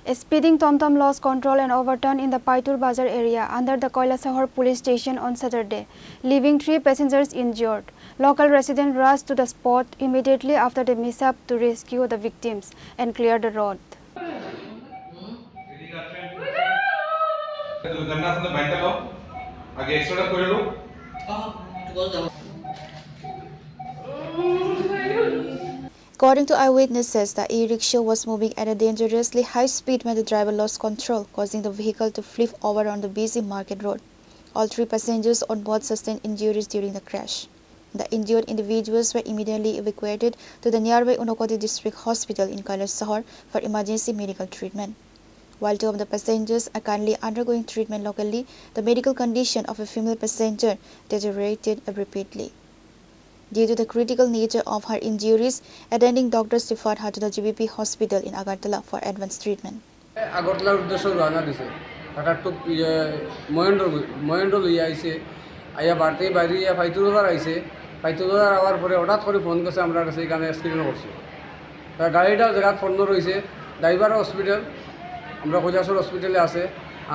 A speeding TomTom lost control and overturned in the Paiturbazar area under the Kailasahar Police Station on Saturday, leaving 3 passengers injured. Local residents rushed to the spot immediately after the mishap to rescue the victims and clear the road. According to eyewitnesses, the e-rickshaw was moving at a dangerously high speed when the driver lost control, causing the vehicle to flip over on the busy market road. All 3 passengers on board sustained injuries during the crash. The injured individuals were immediately evacuated to the nearby Unakoti District Hospital in Kailasahar for emergency medical treatment. While 2 of the passengers are currently undergoing treatment locally, the medical condition of a female passenger deteriorated rapidly. Due to the critical nature of her injuries, attending doctors referred her to the GBP hospital in Agartala for advanced treatment. Agartala উদ্দেশ্য রানা দিছে tata টুক মহেন্দ্র লইয়া আইছে আইয়া বাড়তে বাইরে পাইতুরবাজার আইছে Paiturbazar hour পরে হঠাৎ করে ফোন করছে আমরা কাছে এখানে অ্যাক্সিডেন্ট করছে তার গাড়িটাও জায়গা ফোন রয়েছে ড্রাইভারও হসপিটাল আমরা কৈলাসহর হসপিটালে আছে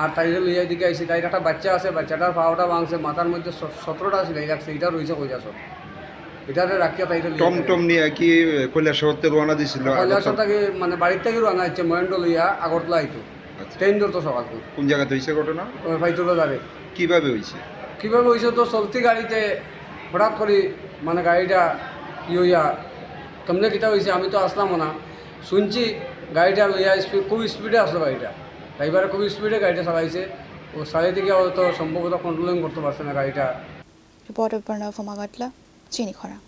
আর তাইরে লইয়া দিকে আইছে তাইর একটা বাচ্চা আছে বাচ্চাটার পাওয়াটা ভাঙছে মাথার মধ্যে 17টা সিলাই লাগছে এটা রয়েছে কৈলাসহর এটারে রাখিয়া তাইরে টমটম নিয়ে কি কৈলাসহরতে রওনা দিছিল কৈলাসহর থেকে মানে বাড়ির থেকে রওনা হচ্ছে মহেন্দ্র লইয়া আগরতলা আইতো ট্রেন ধরতো সকাল কোন জায়গাতে হয়েছে ঘটনা পাইতুরবাজারে কিভাবে হয়েছে তো চলতি গাড়িতে হঠাৎ করে মানে গাড়িটা হইয়া কেমনে কিটা হয়েছে আমি তো আসলাম না শুনছি গাড়িটা লইয়া খুব স্পিডে আসলো গাড়িটা ড্রাইভারে খুব স্পিডে গাড়িটা চালাইছে ও সাড়ে দিকে হয়তো সম্ভবত কন্ট্রোলিং করতে পারছে না গাড়িটা Reporter from Agartala, Chini, Khorang.